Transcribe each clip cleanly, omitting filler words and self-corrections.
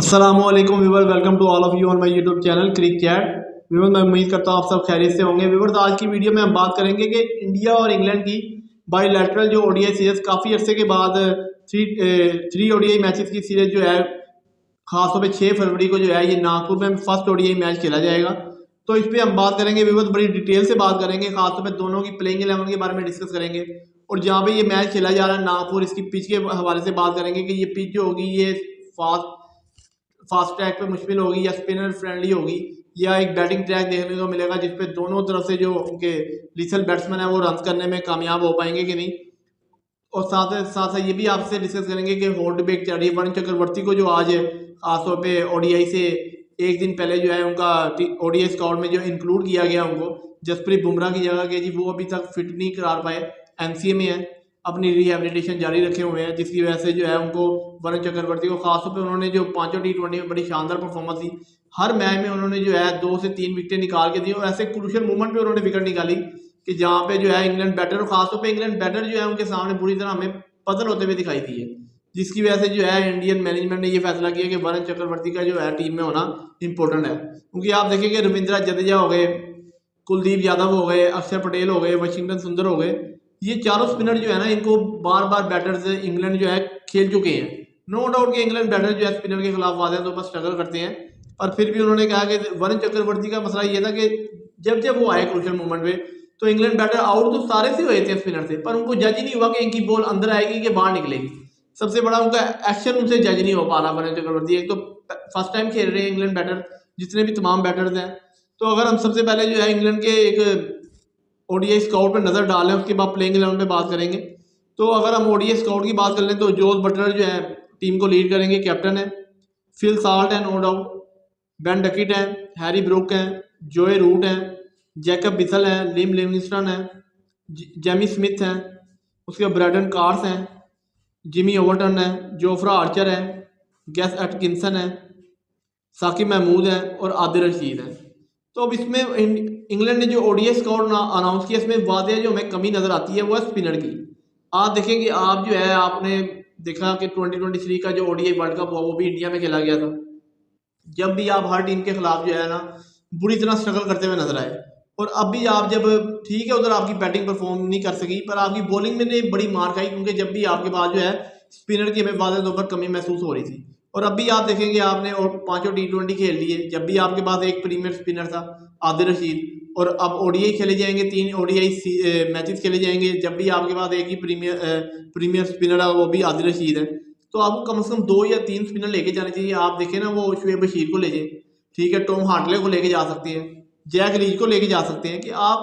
अस्सलामुअलैकुम viewer, welcome to all of you on my YouTube channel Crick Chat. Viewer, मैं उम्मीद करता हूँ आप सब खैरियत से होंगे। व्यूअर, आज की वीडियो में हम बात करेंगे कि इंडिया और इंग्लैंड की बाईलैटरल जो ओडीआई सीरीज काफ़ी अरसे के बाद थ्री ओडीआई मैचेस की सीरीज जो है, खासतौर पे 6 फरवरी को जो है ये नागपुर में फर्स्ट ओडीआई मैच खेला जाएगा। तो इस पर हम बात करेंगे व्यूअर, बड़ी डिटेल से बात करेंगे, खासतौर पे दोनों की प्लेइंग 11 के बारे में डिस्कस करेंगे। और जहाँ पे ये मैच खेला जा रहा है नागपुर, इसकी पिच के हवाले से बात करेंगे कि ये पिच जो होगी ये फास्ट ट्रैक पे मुश्किल होगी या स्पिनर फ्रेंडली होगी, या एक बैटिंग ट्रैक देखने को मिलेगा जिसपे दोनों तरफ से जो उनके लीथल बैट्समैन है वो रन करने में कामयाब हो पाएंगे कि नहीं। और साथ साथ ये भी आपसे डिस्कस करेंगे कि हॉट डिबेट चल रही है वरुण चक्रवर्ती को, जो आज खासतौर पे ओडीआई से एक दिन पहले जो है उनका ओडीआई स्क्वाड में जो इंक्लूड किया गया उनको जसप्रीत बुमराह की जगह के, जी वो अभी तक फिट नहीं करार पाए, एमसीए में है, अपनी रिहेबिलिटेशन जारी रखे हुए हैं, जिसकी वजह से जो है उनको वरुण चक्रवर्ती को खासतौर पे उन्होंने जो 5 टी20 में बड़ी शानदार परफॉर्मेंस दी। हर मैच में उन्होंने जो है 2 से 3 विकेटें निकाल के दी और ऐसे क्रूशियल मोमेंट पे उन्होंने विकेट निकाली कि जहाँ पे जो है इंग्लैंड बैटर, खासतौर पे इंग्लैंड बैटर जो है उनके सामने बुरी तरह हमें पतन होते हुए दिखाई दी है, जिसकी वजह से जो है इंडियन मैनेजमेंट ने ये फैसला किया कि वरुण चक्रवर्ती का जो है टीम में होना इंपॉर्टेंट है। क्योंकि आप देखेंगे रविंद्र जडेजा हो गए, कुलदीप यादव हो गए, अक्षर पटेल हो गए, वाशिंगटन सुंदर हो गए, ये चारों स्पिनर जो है ना, इनको बार बार बैटर्स इंग्लैंड जो है खेल चुके हैं। नो डाउट कि इंग्लैंड बैटर जो है स्पिनर के खिलाफ वादे तो बस स्ट्रगल करते हैं, पर फिर भी उन्होंने कहा कि वरुण चक्रवर्ती का मसला ये था कि जब जब वो आए क्रूशियल मोमेंट पे तो इंग्लैंड बैटर आउट तो सारे से हुए थे स्पिनर से, पर उनको जज ही नहीं हुआ कि इनकी बॉल अंदर आएगी कि बाहर निकलेगी। सबसे बड़ा उनका एक्शन उनसे जज नहीं हो पा रहा वरुण चक्रवर्ती। एक तो फर्स्ट टाइम खेल रहे हैं इंग्लैंड बैटर, जितने भी तमाम बैटर्स हैं। तो अगर हम सबसे पहले जो है इंग्लैंड के एक ओडीआई स्काउट पे नज़र डालें, उसके बाद प्लेइंग 11 पे बात करेंगे। तो अगर हम ओडीआई स्काउट की बात कर लें तो जोस बटलर जो है टीम को लीड करेंगे, कैप्टन है। फिल साल्ट है, नो डाउट। बेन डकिट है, हैरी ब्रूक है, जोए रूट है, जैकब बिथल है, लिम लिविंगस्टन है, जेमी स्मिथ है, उसके बाद ब्रैडन कार्स हैं, जिमी ओवरटन है, जोफ्रा आर्चर है, गैस एटकिंसन है, साकिब महमूद है और आदिल रशीद है। तो अब इसमें इंग्लैंड ने जो ओडीआई स्क्वाड अनाउंस किया, इसमें वादे जो हमें कमी नज़र आती है वो है स्पिनर की। आप देखेंगे, आप जो है आपने देखा कि 2023 का जो ओडीआई वर्ल्ड कप हुआ वो भी इंडिया में खेला गया था। जब भी आप हर टीम के खिलाफ जो है ना बुरी तरह स्ट्रगल करते हुए नजर आए, और अब भी आप जब ठीक है उधर आपकी बैटिंग परफॉर्म नहीं कर सकी, पर आपकी बॉलिंग में ने बड़ी मार खाई, क्योंकि जब भी आपके पास जो है स्पिनर की हमें वादे तौर पर कमी महसूस हो रही थी। और अब भी आप देखेंगे आपने और 5 टी20 खेल लिए, जब भी आपके पास एक प्रीमियर स्पिनर था आदिल रशीद, और अब ओडीआई खेले जाएंगे, 3 ओडीआई मैचेस खेले जाएंगे, जब भी आपके पास एक ही प्रीमियर स्पिनर है वो भी आदिल रशीद है। तो आपको कम से कम 2 या 3 स्पिनर लेके जाने चाहिए। आप देखें ना, वो शुएब बशीर को ले जाए, ठीक है, टॉम हार्टले को लेके जा सकते हैं, जैक लीच को लेके जा सकते हैं। कि आप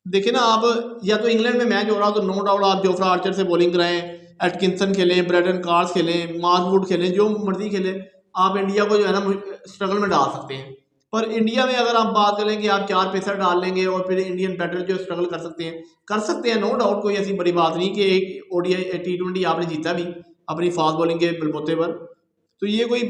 देखें ना, आप या तो इंग्लैंड में मैच हो रहा हो तो नो डाउट आप जोफ्रा आर्चर से बॉलिंग कराएं, एटकिंसन खेलें, ब्रैडन कार्स खेलें, मार्क वुड खेलें, जो मर्जी खेलें, आप इंडिया को जो है ना स्ट्रगल में डाल सकते हैं। पर इंडिया में अगर आप बात करें कि आप 4 पेसर डाल लेंगे और फिर इंडियन बैटर जो स्ट्रगल कर सकते हैं, नो डाउट, कोई ऐसी बड़ी बात नहीं कि एक ओडीआई टी20 आपने जीता भी अपनी फास्ट बॉलिंग के बलबूते पर, तो ये कोई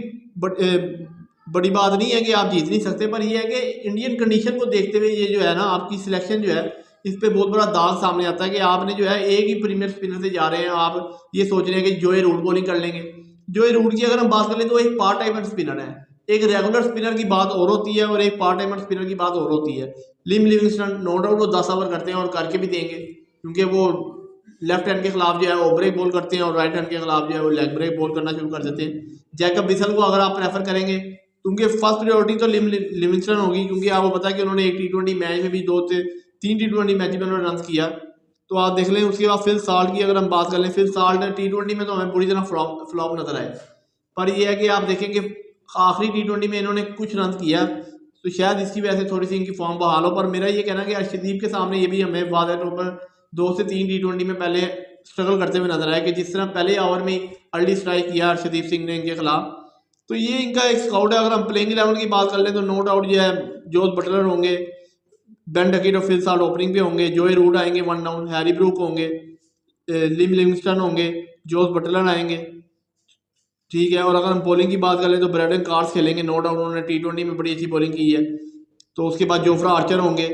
बड़ी बात नहीं है कि आप जीत नहीं सकते। पर ये है कि इंडियन कंडीशन को देखते हुए ये जो है ना आपकी सिलेक्शन जो है, इस पे बहुत बड़ा दाग सामने आता है कि आपने जो है एक ही प्रीमियर स्पिनर से जा रहे हैं, आप ये सोच रहे हैं कि जोए रूट बॉलिंग कर लेंगे। जोए रूट की अगर हम बात कर लें तो एक पार्ट टाइमर स्पिनर है। एक रेगुलर स्पिनर की बात और होती है और एक पार्ट टाइमर स्पिनर की बात और होती है। लिम लिविंगस्टन नो डाउट वो 10 ओवर करते हैं और करके भी देंगे, क्योंकि वो लेफ्ट हैंड के खिलाफ जो है वो ब्रेक बॉल करते हैं और राइट हैंड के खिलाफ जो है वो लेग ब्रेक बॉल करना शुरू कर देते हैं। जैकब बिथल को अगर आप प्रेफर करेंगे, क्योंकि फर्स्ट प्रायोरिटी तो लिविंगस्टन होगी, क्योंकि आपको पता है कि उन्होंने एक टी20 मैच में भी 2 से 3 टी20 मैच में उन्होंने रन किया। तो आप देख लें। उसके बाद फिल साल्ट की अगर हम बात कर लें, फिल साल्ट टी20 में तो हमें पूरी तरह फ्लॉप नजर आए, पर यह है कि आप देखें कि आखिरी टी20 में इन्होंने कुछ रन किया, तो शायद इसकी वजह से थोड़ी सी इनकी फॉर्म बहाल हो। पर मेरा ये कहना है कि अर्शदीप के सामने ये भी हमें वादे तौर पर 2 से 3 टी20 में पहले स्ट्रगल करते हुए नजर आए, कि जिस तरह पहले ओवर में अर्ली स्ट्राइक किया अर्शदीप सिंह ने इनके खिलाफ। तो ये इनका एक स्काउट है। अगर हम प्लेइंग 11 की बात कर लें तो नो डाउट जो है जोस बटलर होंगे, बेन डकिट और फिल साल्ट ओपनिंग पे होंगे, जोए रूट आएंगे 1 डाउन, हैरी ब्रूक होंगे, लिम लिविंगस्टन होंगे, जोस बटलर आएंगे, ठीक है। और अगर हम बॉलिंग की बात कर लें तो ब्रैडन कार्स खेलेंगे, नो डाउट उन्होंने टी20 में बड़ी अच्छी बॉलिंग की है। तो उसके बाद जोफ्रा आर्चर होंगे।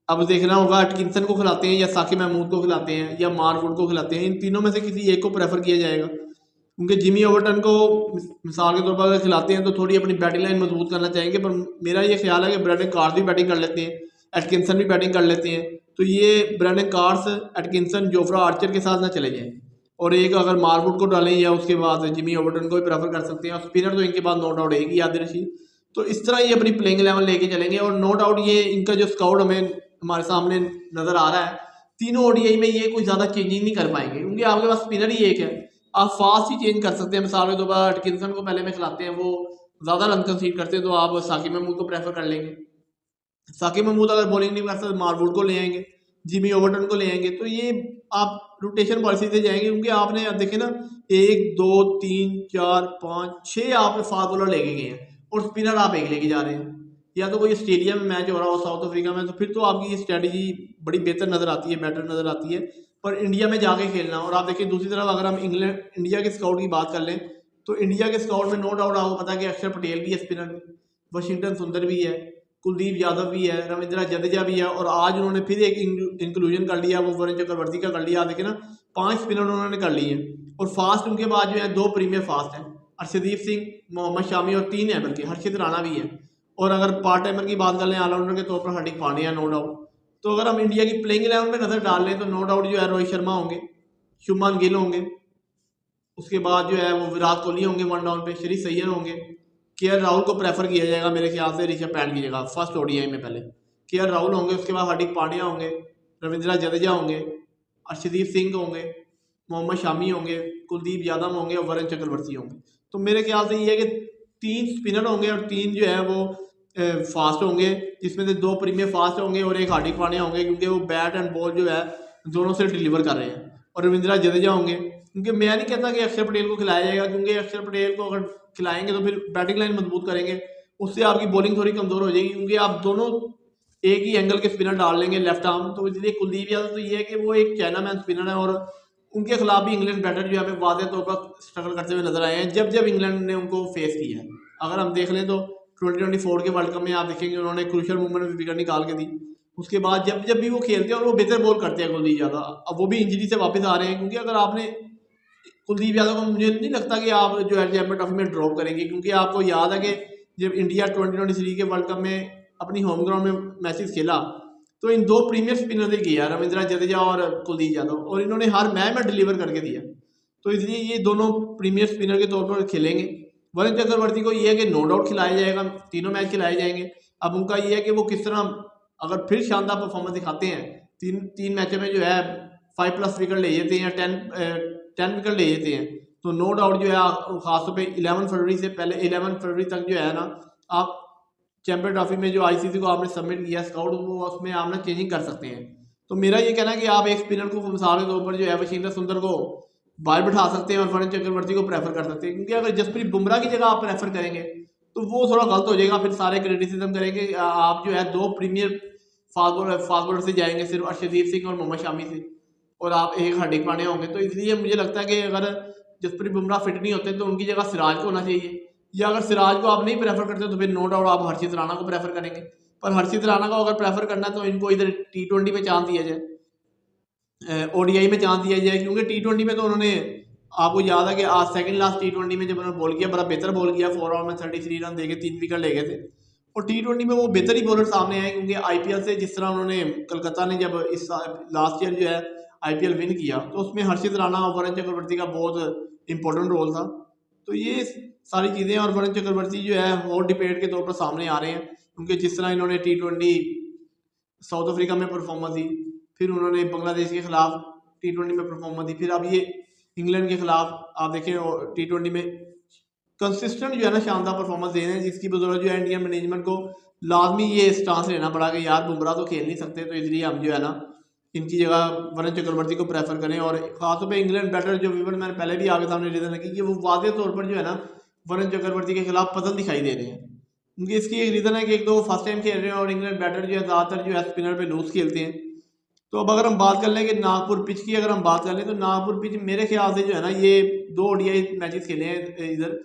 अब देखना होगा एटकिंसन को खिलाते हैं या साकिब महमूद को खिलाते हैं या मार्क वुड को खिलाते हैं, इन तीनों में से किसी एक को प्रेफर किया जाएगा। क्योंकि जिमी ओवर्टन को मिसाल के तौर पर अगर खिलाते हैं तो थोड़ी अपनी बैटिंग लाइन मजबूत करना चाहेंगे, पर मेरा ये ख्याल है कि ब्रैंडन कार्स भी बैटिंग कर लेते हैं, एटकिंसन भी बैटिंग कर लेते हैं, तो ये Brydon Carse, Atkinson, Jofra Archer के साथ ना चले जाएं और एक अगर मार्वुड को डालें या उसके बाद जिमी ओवर्टन को भी प्रेफर कर सकते हैं, और स्पिनर तो इनके बाद नो डाउट है याद रशीद। तो इस तरह ये अपनी प्लेइंग 11 लेके चलेंगे और नो डाउट ये इनका जो स्काउट हमें हमारे सामने नज़र आ रहा है, तीनों ओडीआई में ये कोई ज़्यादा चेंजिंग नहीं कर पाएंगे क्योंकि आपके पास स्पिनर ही एक है। आप फास्ट ही चेंज कर सकते हैं, मिसाल के तौर पर अटकिंसन को पहले में खिलाते हैं, वो ज़्यादा रन कंसीड करते हैं, तो आप साकिब महमूद को प्रेफर कर लेंगे। साकिब महमूद अगर बॉलिंग नहीं कर सकते मार्वुड को ले आएंगे, जिमी ओवर्टन को ले आएंगे, तो ये आप रोटेशन पॉलिसी से जाएंगे क्योंकि आपने अब देखे ना 1 2 3 4 5 6 आप फास्ट बॉलर लेके गए हैं और स्पिनर आप एक लेके जा रहे हैं। या तो कोई ऑस्ट्रेलिया में मैच हो रहा हो, साउथ अफ्रीका में, तो फिर तो आपकी ये स्ट्रेटजी बड़ी बेहतर नज़र आती है, बेटर नज़र आती है। पर इंडिया में जाके खेलना, और आप देखिए दूसरी तरफ अगर हम इंडिया के स्काउट की बात कर लें तो इंडिया के स्काउट में नो डाउट आपको पता है कि अक्षर पटेल भी है स्पिनर में, वाशिंगटन सुंदर भी है, कुलदीप यादव भी है, रविंद्रा जडेजा भी है, और आज उन्होंने फिर एक इंक्लूजन कर लिया, वो वरुण चक्रवर्ती का कर लिया। आप देखिए ना 5 स्पिनर उन्होंने कर लिए हैं और फास्ट उनके बाद जो है 2 प्रीमियर फास्ट हैं, अर्शदीप सिंह, मोहम्मद शामी, और 3 है बल्कि हर्षित राणा भी है। और अगर पार्ट टाइमर की बात कर लें ऑलराउंडर के तौर पर हार्दिक पांड्या नो डाउट। तो अगर हम इंडिया की प्लेइंग 11 में नजर डाल लें तो नो डाउट जो है रोहित शर्मा होंगे, शुभमान गिल होंगे, उसके बाद जो है वो विराट कोहली होंगे वन डाउन पे, श्री सैयद होंगे, राहुल को प्रेफर किया जाएगा मेरे ख्याल से ऋषभ पैंट की जगह फर्स्ट ओडीआई में। पहले राहुल होंगे, उसके बाद हार्दिक पांड्या होंगे, रविंद्रा जडेजा होंगे, अर्शदीप सिंह होंगे, मोहम्मद शामी होंगे, कुलदीप यादव होंगे और वरुण चक्रवर्ती होंगे। तो मेरे ख्याल से ये है कि 3 स्पिनर होंगे और 3 जो है वो फास्ट होंगे, जिसमें से 2 प्रीमियर फास्ट होंगे और एक हार्दिक पांड्या होंगे क्योंकि वो बैट एंड बॉल जो है दोनों से डिलीवर कर रहे हैं, और रविंद्रा जडेजा होंगे। क्योंकि मैं नहीं कहता कि अक्षर पटेल को खिलाया जाएगा, क्योंकि अक्षर पटेल को अगर खिलाएंगे तो फिर बैटिंग लाइन मजबूत करेंगे, उससे आपकी बॉलिंग थोड़ी कमज़ोर हो जाएगी क्योंकि आप दोनों एक ही एंगल के स्पिनर डाल लेंगे लेफ्ट आर्म। तो इसलिए कुलदीप यादव तो ये है कि वो एक चाइना मैन स्पिनर है और उनके खिलाफ भी इंग्लैंड बैटर जो हमें वादे तौर पर स्ट्रगल करते हुए नजर आए हैं जब जब इंग्लैंड ने उनको फेस किया है। अगर हम देख लें तो 2024 के वर्ल्ड कप में आप देखेंगे उन्होंने क्रूशियल मूवमेंट में विकेट निकाल के दी, उसके बाद जब जब भी वो खेलते हैं और वो बेहतर बॉल करते हैं कुलदीप यादव, अब वो भी इंजरी से वापस आ रहे हैं। क्योंकि अगर आपने कुलदीप यादव को, मुझे नहीं लगता कि आप जो है चैंपियन ट्रॉफी में ड्रॉप करेंगे, क्योंकि आपको याद है कि जब इंडिया 2023 के वर्ल्ड कप में अपनी होम ग्राउंड में मैचेस खेला तो इन 2 प्रीमियर स्पिनर से किया, रविंद्रा जडेजा और कुलदीप यादव, और इन्होंने हर मैच में डिलीवर करके दिया। तो इसलिए ये दोनों प्रीमियर स्पिनर के तौर पर खेलेंगे। वरुण चक्रवर्ती को ये है कि नो डाउट खिलाया जाएगा, तीनों मैच खिलाए जाएंगे। अब उनका ये है कि वो किस तरह अगर फिर शानदार परफॉर्मेंस दिखाते हैं, तीन मैचों में जो है 5+ विकेट ले जाते हैं या 10 विकेट ले जाते हैं, तो नो डाउट जो है खासतौर पे 11 फरवरी से पहले 11 फरवरी तक जो है ना आप चैंपियन ट्रॉफी में जो आईसीसी को आपने सबमिट किया स्काउट, वो उसमें आप ना चेंजिंग कर सकते हैं। तो मेरा ये कहना है कि आप एक स्पिनर को मिसाल के तौर पर जो है वाशिंगटन सुंदर को बाहर बिठा सकते हैं और वरुण चक्रवर्ती को प्रेफर कर सकते हैं, क्योंकि अगर जसप्रीत बुमराह की जगह आप प्रेफर करेंगे तो वो थोड़ा गलत हो जाएगा, फिर सारे क्रिटिसिज्म करेंगे। आप जो है 2 प्रीमियर फास्ट बॉलर से जाएंगे सिर्फ अर्शदीप सिंह और मोहम्मद शामी से, और आप एक हार्दिक पांड्या होंगे। तो इसलिए मुझे लगता है कि अगर जसप्रीत बुमराह फिट नहीं होते तो उनकी जगह सिराज को होना चाहिए, या अगर सिराज को आप नहीं प्रेफर करते तो फिर नो डाउट आप हर्षित राणा को प्रेफर करेंगे। पर हर्षित राणा को अगर प्रेफर करना है तो इनको इधर T20 में चांस दिया जाए, ओडीआई में चांस दिया जाए, क्योंकि T20 में तो उन्होंने, आपको याद है कि आज सेकंड लास्ट T20 में जब उन्होंने बॉल किया बड़ा बेहतर बॉल किया, 4 ओवर में 33 रन देके 3 विकेट ले गए थे, और T20 में वो बेहतर ही बॉलर सामने आए। क्योंकि आईपीएल से जिस तरह उन्होंने कलकत्ता ने जब इस लास्ट ईयर जो है आईपीएल विन किया तो उसमें हर्षित राणा और वरुण चक्रवर्ती का बहुत इंपॉर्टेंट रोल था। तो ये सारी चीज़ें, और वरुण चक्रवर्ती जो है हॉट डिबेट के तौर पर सामने आ रहे हैं, क्योंकि जिस तरह इन्होंने T20 साउथ अफ्रीका में परफॉर्मेंस दी, फिर उन्होंने बांग्लादेश के खिलाफ T20 में परफॉर्मेंस दी, फिर अब ये इंग्लैंड के खिलाफ आप देखें T20 में कंसिस्टेंट जो है ना शानदार परफॉर्मेंस दे रहे हैं, जिसकी बदौलत जो है इंडियन मैनेजमेंट को लाजमी ये स्टांस लेना पड़ा कि यार बुमराह तो खेल नहीं सकते, तो इसलिए हम जो है ना इनकी जगह वरुण चक्रवर्ती को प्रेफर करें। और खासतौर पे इंग्लैंड बैटर जो विवन मैंने पहले भी आगे सामने रीज़न रखी कि वो वादे तौर पर जो है ना वरुण चक्रवर्ती के खिलाफ पतन दिखाई दे रहे हैं, क्योंकि इसकी एक रीज़न है कि एक तो वो फर्स्ट टाइम खेल रहे हैं और इंग्लैंड बैटर जो है ज़्यादातर जो है स्पिनर पे लूज खेलते हैं। तो अब अगर हम बात कर लें कि नागपुर पिच की, अगर हम बात कर लें तो नागपुर पिच मेरे ख्याल से जो है ना ये 2 ओडीआई मैचेस खेले हैं, इधर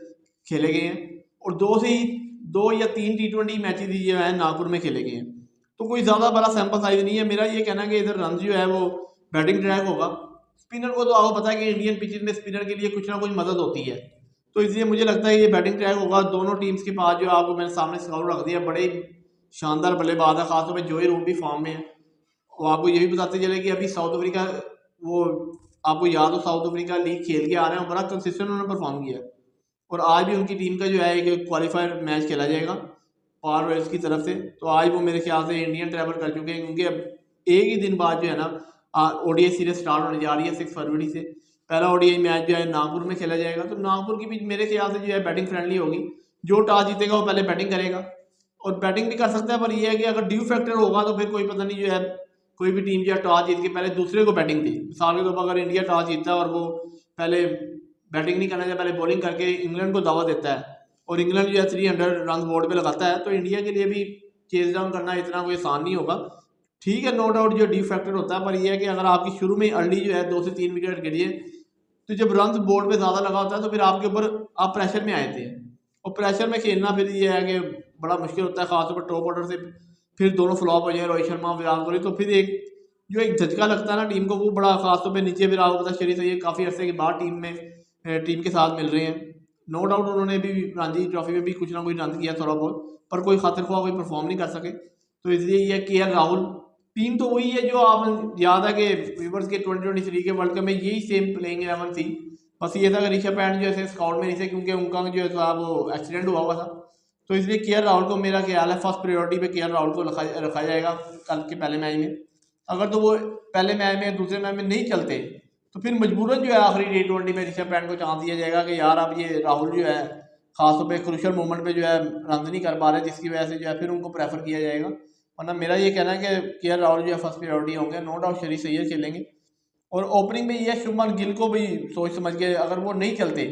खेले गए हैं, और 2 या 3 T20 मैचेस जो है नागपुर में खेले गए हैं। तो कोई ज़्यादा बड़ा सैंपल साइज नहीं है। मेरा ये कहना है कि इधर रन जो है वो बैटिंग ट्रैक होगा, स्पिनर को तो आपको पता है कि इंडियन पिचेस में स्पिनर के लिए कुछ ना कुछ मदद होती है, तो इसलिए मुझे लगता है ये बैटिंग ट्रैक होगा। दोनों टीम्स के पास जो आपको मैंने सामने स्कोर रख दिया, बड़े शानदार बल्लेबाज है, खासतौर पर जोई रूट भी फॉर्म में है। और आपको ये भी बताते चले कि अभी साउथ अफ्रीका, वो आपको याद हो साउथ अफ्रीका लीग खेल के आ रहे हैं, बड़ा कंसिस्टेंट उन्होंने परफॉर्म किया है। और आज भी उनकी टीम का जो है एक क्वालिफायर मैच खेला जाएगा पावर रॉयल्स की तरफ से। तो आज वो मेरे ख्याल से इंडियन ट्रैवल कर चुके हैं, क्योंकि अब एक ही दिन बाद जो है ना ओडीआई सीरीज स्टार्ट होने जा रही है 6 फरवरी से। पहला ओडीआई मैच जो है नागपुर में खेला जाएगा, तो नागपुर की भी मेरे ख्याल से जो है बैटिंग फ्रेंडली होगी। जो टॉस जीतेगा वो पहले बैटिंग करेगा, और बैटिंग भी कर सकता है, पर यह है कि अगर ड्यू फैक्टर होगा तो फिर कोई पता नहीं जो है कोई भी टीम जो है टॉस जीत के पहले दूसरे को बैटिंग दी। मिसाल के तौर पर अगर इंडिया टॉस जीतता है और वो पहले बैटिंग नहीं करना चाहिए, पहले बॉलिंग करके इंग्लैंड को दावा देता है और इंग्लैंड जो है 300 रन बोर्ड पे लगाता है, तो इंडिया के लिए भी चेज डाउन करना इतना कोई आसान नहीं होगा। ठीक है, नो डाउट जो डी फैक्टर होता है, पर यह है कि अगर आपकी शुरू में अर्ली जो है 2 से 3 विकेट गिरी है, तो जब रन बोर्ड पे ज़्यादा लगा होता है तो फिर आपके ऊपर आप प्रेशर में आए थे, और प्रेशर में खेलना फिर ये है कि बड़ा मुश्किल होता है, खासतौर पर टॉप ऑर्डर से फिर दोनों फ्लॉप हो जाए, रोहित शर्मा विराट कोहली, तो फिर एक जो एक झटका लगता है ना टीम को, वो बड़ा खासतौर पर नीचे फिर आपको पता श्री सैयद काफ़ी अर्से के बाद टीम के साथ मिल रहे हैं। नो डाउट उन्होंने भी रणजी ट्रॉफी में भी कुछ ना कुछ रन किया थोड़ा बहुत, पर कोई खातिर ख्वाह कोई परफॉर्म नहीं कर सके। तो इसलिए ये KL राहुल टीम तो वही है जो आप याद है कि वीवर्स के 2023 के वर्ल्ड कप में यही सेम प्लेइंग 11 थी। बस ये था कि ऋषभ पैंट जो है स्काउट में नहीं थे, क्योंकि उनका जो है वो एक्सीडेंट हुआ था। तो इसलिए KL राहुल को मेरा ख्याल है फर्स्ट प्रायोरिटी पे KL राहुल को रखा जाएगा कल के पहले मैच में। अगर तो वो पहले मैच में दूसरे मैच में नहीं चलते, तो फिर मजबूरन जो है आखिरी T20 में ऋषभ पैंट को चांस दिया जाएगा कि यार अब ये राहुल जो है खासतौर पे क्रूशल मोमेंट पे जो है रन नहीं कर पा रहे, जिसकी वजह से जो है फिर उनको प्रेफर किया जाएगा। वरना मेरा ये कहना है कि KL राहुल जो है फर्स्ट प्रायोरिटी होंगे, नो डाउट श्री सैयद खेलेंगे। और ओपनिंग में ये शुभमन गिल को भी सोच समझ के, अगर वो नहीं चलते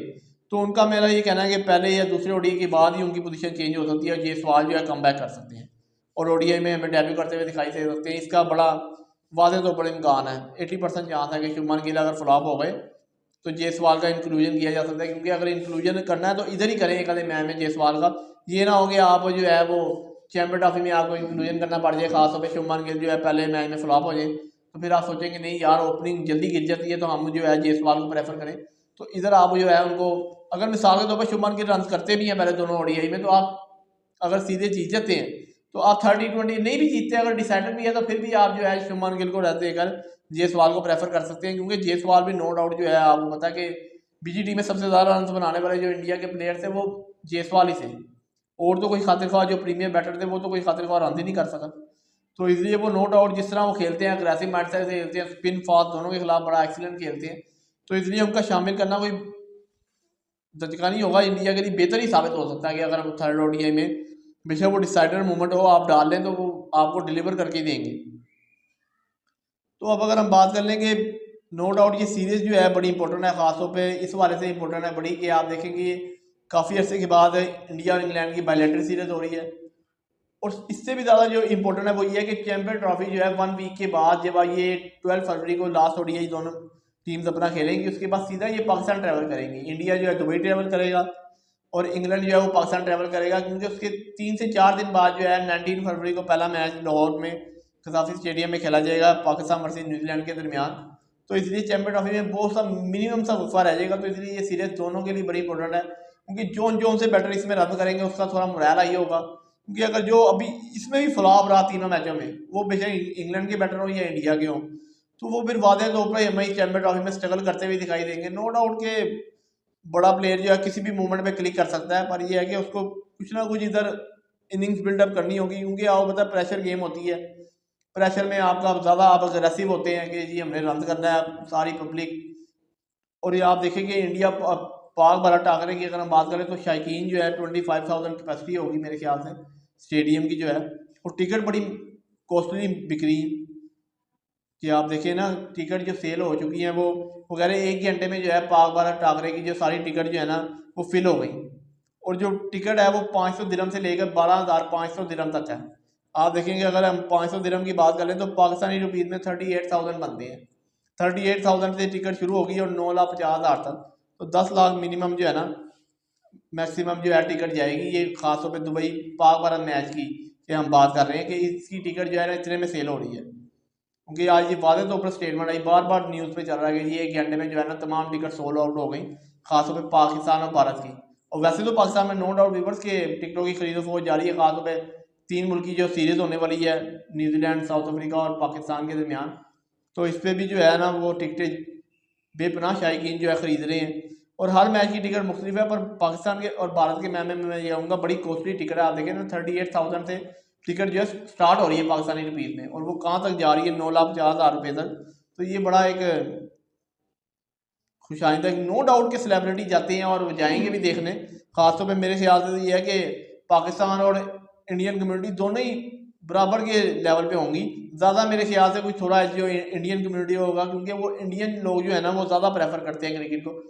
तो उनका मेरा ये कहना है कि पहले या दूसरे ODI के बाद ही उनकी पोजीशन चेंज हो सकती है, जायसवाल जो है कम बैक कर सकते हैं और ODI में हमें डेब्यू करते हुए दिखाई दे सकते हैं। इसका बड़ा वादे तौर पर इम्कान है, 80% चांस है कि शुभमन गिल अगर फ्लॉप हो गए तो जायसवाल का इंक्लूजन किया जा सकता है, क्योंकि अगर इंक्लूजन करना है तो इधर ही करें एक आधे मैच में जायसवाल का। ये ना हो कि आप जो है वो चैंपियन ट्रॉफी में आपको इंक्लूजन करना पड़ जाए, खासतौर पर शुभमन गिल जो है पहले मैच में फ्लॉप हो जाए, तो फिर आप सोचेंगे नहीं यार ओपनिंग जल्दी गिर जाती है तो हम जो है जायसवाल को प्रेफर करें। तो इधर आप जो है उनको, अगर मिसाल के तौर पर शुभमन गिल रन करते भी हैं पहले दोनों ODI में, तो आप अगर सीधे जीत जाते हैं तो आप 30-20 नहीं भी जीतते, अगर डिसाइडेड भी है तो फिर भी आप जो है शुभमन गिल को रहते कर जायसवाल को प्रेफर कर सकते हैं, क्योंकि जायसवाल भी नो डाउट जो है आपको पता है कि BGT में सबसे ज़्यादा रन बनाने वाले जो इंडिया के प्लेयर थे वो जायसवाल ही थे, और तो कोई खातिर ख्वाह जो प्रीमियर बैटर थे वो तो कोई खातिर ख्वाह रन ही नहीं कर सका। तो इसलिए वो नो डाउट जिस तरह वो खेलते हैं, अग्रेसिव माइंडसेट से खेलते हैं, स्पिन फास्ट दोनों के खिलाफ बड़ा एक्सीलेंट खेलते हैं, तो इसलिए उनका शामिल करना कोई झटका नहीं होगा, इंडिया के लिए बेहतर ही साबित हो सकता है कि अगर हम थर्ड ODI में बेशक वो डिसाइडर मूवमेंट हो आप डाल लें तो वो आपको डिलीवर करके देंगे। तो अब अगर हम बात कर लेंगे, नो डाउट ये सीरीज़ जो है बड़ी इंपॉर्टेंट है, खासतौर पे इस वाले से इंपॉर्टेंट है बड़ी कि आप देखेंगे काफ़ी अर्से के बाद इंडिया और इंग्लैंड की बायलैटरल सीरीज़ हो रही है, और इससे भी ज़्यादा जो इंपॉर्टेंट है वो ये है कि चैंपियन ट्रॉफी जो है 1 वीक के बाद, जब ये 12 फरवरी को लास्ट ODI दोनों टीम्स अपना खेलेंगी, उसके बाद सीधा ये पाकिस्तान ट्रैवल करेंगी। इंडिया जो है दुबई ट्रैवल करेगा और इंग्लैंड जो है वो पाकिस्तान ट्रैवल करेगा, क्योंकि उसके 3 से 4 दिन बाद जो है 19 फरवरी को पहला मैच लाहौर में कसाफी स्टेडियम में खेला जाएगा पाकिस्तान वर्सेस न्यूजीलैंड के दरमियान। तो इसलिए चैंपियन ट्रॉफी में बहुत सा मिनिमम सा वक्फा रह जाएगा, तो इसलिए ये सीरीज दोनों के लिए बड़ी इंपॉर्टेंट है, क्योंकि जोन से बैटर इसमें रन करेंगे उसका थोड़ा मोरल आई होगा, क्योंकि अगर जो अभी इसमें भी फ्लॉप रहा तीनों मैचों में, वो बेशक इंग्लैंड के बैटर हो या इंडिया के हों, तो वो फिर वादे तौर पर हमें चैंपियन ट्रॉफी में स्ट्रगल करते हुए दिखाई देंगे। नो डाउट के बड़ा प्लेयर जो है किसी भी मूवमेंट पे क्लिक कर सकता है, पर ये है कि उसको कुछ ना कुछ इधर इनिंग्स बिल्डअप करनी होगी, क्योंकि आपको पता है प्रेशर गेम होती है, प्रेशर में आपका ज़्यादा आप अग्रेसिव होते हैं कि जी हमने रन करना है सारी पब्लिक। और ये आप देखें कि इंडिया पाक भरा टाकरे की अगर हम बात करें तो शायकीन जो है 25,000 कैपेसिटी होगी मेरे ख्याल से स्टेडियम की जो है, और टिकट बड़ी कॉस्टली बिक रही है कि आप देखें ना टिकट जो सेल हो चुकी हैं वो वगैरह 1 घंटे में जो है पाक भारत टाकरे की जो सारी टिकट जो है ना वो फिल हो गई, और जो टिकट है वो 500 दिरहम से लेकर 12,500 दिरहम तक है। आप देखेंगे अगर हम 500 दिरहम की बात करें तो पाकिस्तानी रुपीज़ में 38,000 बनते हैं, 38,000 से टिकट शुरू होगी और 9,50,000 तक, तो 10 लाख मिनिमम जो है ना मैक्सिमम जो है टिकट जाएगी। ये खासतौर पर दुबई पाक भारत मैच की हम बात कर रहे हैं कि इसकी टिकट जो है ना इतने में सेल हो रही है। क्योंकि आज ये वादे तौर पर स्टेटमेंट आई, बार बार न्यूज़ पे चल रहा है कि ये 1 घंटे में जो है ना तमाम टिकट सोल्ड आउट हो गई, खासतौर पे पाकिस्तान और भारत की। और वैसे तो पाकिस्तान में नो डाउट व्यूवर्स के टिकटों की खरीदो फरोख्त जारी है, खासतौर पे 3 मुल्क की जो सीरीज़ होने वाली है न्यूजीलैंड, साउथ अफ्रीका और पाकिस्तान के दरमियान, तो इस पर भी जो है ना वो टिकटें बेपनाह शायकीन जो है ख़रीद रहे हैं। और हर मैच की टिकट मुख्तलिफ है, पर पाकिस्तान के और भारत के मैच में मैं ये कहूँगा बड़ी कॉस्टली टिकट है। आप देखें ना 38,000 से टिकट जो है स्टार्ट हो रही है पाकिस्तानी रुपीज़ में, और वो कहाँ तक जा रही है 9,50,000 रुपये तक। तो ये बड़ा एक खुशाइंदा, नो डाउट के सेलिब्रिटी जाते हैं और जाएंगे भी देखने। खासतौर पे मेरे ख्याल से ये है कि पाकिस्तान और इंडियन कम्युनिटी दोनों ही बराबर के लेवल पे होंगी। ज़्यादा मेरे ख्याल से कुछ थोड़ा जो इंडियन कम्युनिटी होगा, क्योंकि वो इंडियन लोग जो है ना वो ज़्यादा प्रेफर करते हैं क्रिकेट को।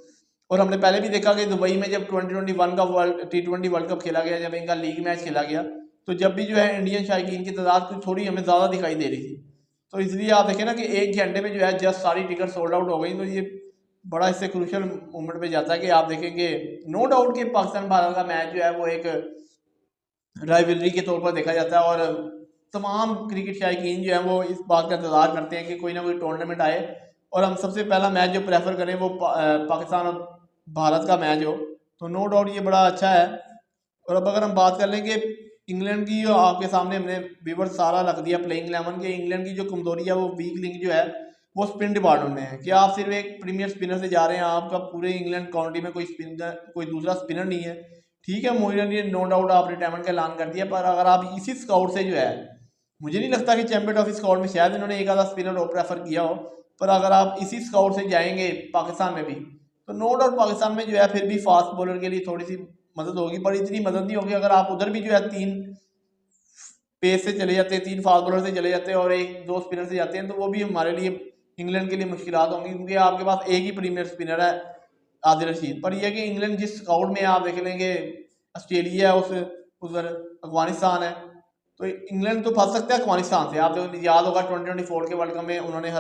और हमने पहले भी देखा कि दुबई में जब 2021 का T20 वर्ल्ड कप खेला गया, जब इनका लीग मैच खेला गया, तो जब भी जो है इंडियन शायकीन की तादाद कुछ थोड़ी हमें ज़्यादा दिखाई दे रही थी। तो इसलिए आप देखें ना कि 1 घंटे में जो है जस्ट सारी टिकट सोल्ड आउट हो गई। तो ये बड़ा इससे क्रूशल मोमेंट पे जाता है कि आप देखेंगे नो डाउट कि पाकिस्तान भारत का मैच जो है वो एक राइवलरी के तौर पर देखा जाता है, और तमाम क्रिकेट शायकीन जो है वो इस बात का इंतज़ार करते हैं कि कोई ना कोई टूर्नामेंट आए और हम सबसे पहला मैच जो प्रेफर करें वो पाकिस्तान और भारत का मैच हो। तो नो डाउट ये बड़ा अच्छा है। और अब अगर हम बात कर लें कि इंग्लैंड की, जो आपके सामने हमने व्यूअर सारा रख दिया प्लेइंग 11 के, इंग्लैंड की जो कमजोरी है वो वीक लिंक जो है वो स्पिन डिपार्टमेंट में है कि आप सिर्फ एक प्रीमियर स्पिनर से जा रहे हैं, आपका पूरे इंग्लैंड काउंटी में कोई स्पिनर, कोई दूसरा स्पिनर नहीं है। ठीक है, मोइन अली ने नो डाउट आप रिटायरमेंट का ऐलान कर दिया, पर अगर आप इसी स्काउट से जो है, मुझे नहीं लगता कि चैंपियन ट्रॉफी स्काउट में शायद इन्होंने एक आधा स्पिनर और प्रेफर किया हो, पर अगर आप इसी स्काउट से जाएंगे पाकिस्तान में भी, तो नो डाउट पाकिस्तान में जो है फिर भी फास्ट बॉलर के लिए थोड़ी सी मदद होगी, पर इतनी मदद नहीं होगी। अगर आप उधर भी जो है 3 पेस से चले जाते हैं, 3 फास्ट बॉलर से चले जाते हैं और 1-2 स्पिनर से जाते हैं, तो वो भी हमारे लिए, इंग्लैंड के लिए मुश्किलात होंगी, क्योंकि आपके पास एक ही प्रीमियर स्पिनर है आदिल रशीद। पर यह है कि इंग्लैंड जिस स्काउट में आप देख लेंगे, ऑस्ट्रेलिया है, उधर अफगानिस्तान है, तो इंग्लैंड तो फंस सकता है अफगानिस्तान से। आप तो याद होगा 2024 के वर्ल्ड कप में उन्होंने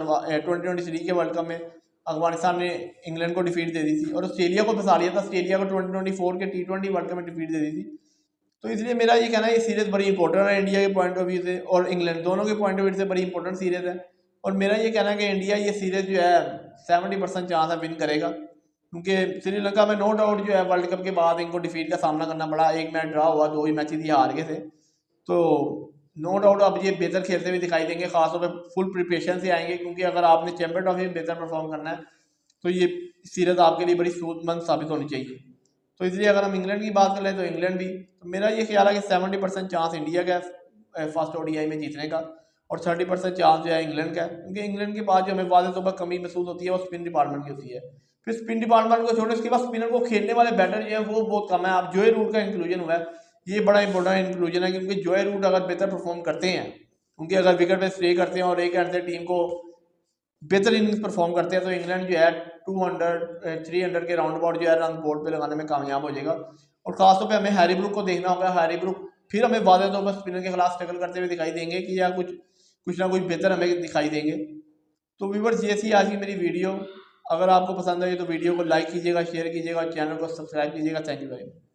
2023 के वर्ल्ड कप में अफगानिस्तान ने इंग्लैंड को डिफीट दे दी थी, और ऑस्ट्रेलिया को फंसा लिया था, ऑस्ट्रेलिया को 2024 के T20 वर्ल्ड कप में डिफीट दे दी थी। तो इसलिए मेरा ये कहना है ये सीरीज़ बड़ी इंपॉर्टेंट है इंडिया के पॉइंट ऑफ व्यू से और इंग्लैंड दोनों के पॉइंट ऑफ व्यू से बड़ी इंपॉर्टेंट सीरीज़ है। और मेरा ये कहना है कि इंडिया ये सीरीज़ जो है 70% चांस है विन करेगा, क्योंकि श्रीलंका में नो डाउट जो है वर्ल्ड कप के बाद इनको डिफीट का सामना करना पड़ा, एक मैच ड्रा हुआ, 2 ही मैचेस ही हार गए थे। तो नो डाउट अब ये बेहतर खेलते हुए दिखाई देंगे, खासतौर पर फुल प्रिपरेशन से आएंगे, क्योंकि अगर आपने चैंपियन ट्रॉफी में बेहतर परफॉर्म करना है तो ये सीरीज़ आपके लिए बड़ी सूदमंद साबित होनी चाहिए। तो इसलिए अगर हम इंग्लैंड की बात करें तो इंग्लैंड भी, तो मेरा ये ख्याल है कि 70% चांस इंडिया का है फर्स्ट ODI में जीतने का, और 30% चांस जो है इंग्लैंड का है, क्योंकि इंग्लैंड के बाद जो हमें वाज़ेह तौर पर कमी महसूस होती है वो स्पिन डिपार्टमेंट की होती है। फिर स्पिन डिपार्टमेंट को छोड़े उसके बाद स्पिनर को खेलने वाले बैटर जो है वो बहुत कम है। अब जोए रूट का इंक्लूजन हुआ है, ये बड़ा इंपॉर्टेंट इंक्लूजन है, क्योंकि जोए रूट अगर बेहतर परफॉर्म करते हैं, क्योंकि अगर विकेट पे स्टे करते हैं और एक हैंड से टीम को बेहतर इनिंग्स परफॉर्म करते हैं, तो इंग्लैंड जो है 200-300 के राउंड अबाउट जो है रन बोर्ड पे लगाने में कामयाब हो जाएगा। और खासतौर पे हमें हैरी ब्रूक को देखना होगा। हैरी ब्रूक फिर हमें वाज़ेह तौर पर स्पिनर के खिलाफ स्ट्रगल करते हुए दिखाई देंगे कि या कुछ ना कुछ बेहतर हमें दिखाई देंगे। तो व्यूअर्स, ये थी आज की मेरी वीडियो। अगर आपको पसंद आई तो वीडियो को लाइक कीजिएगा, शेयर कीजिएगा, चैनल को सब्सक्राइब कीजिएगा। Thank you very much.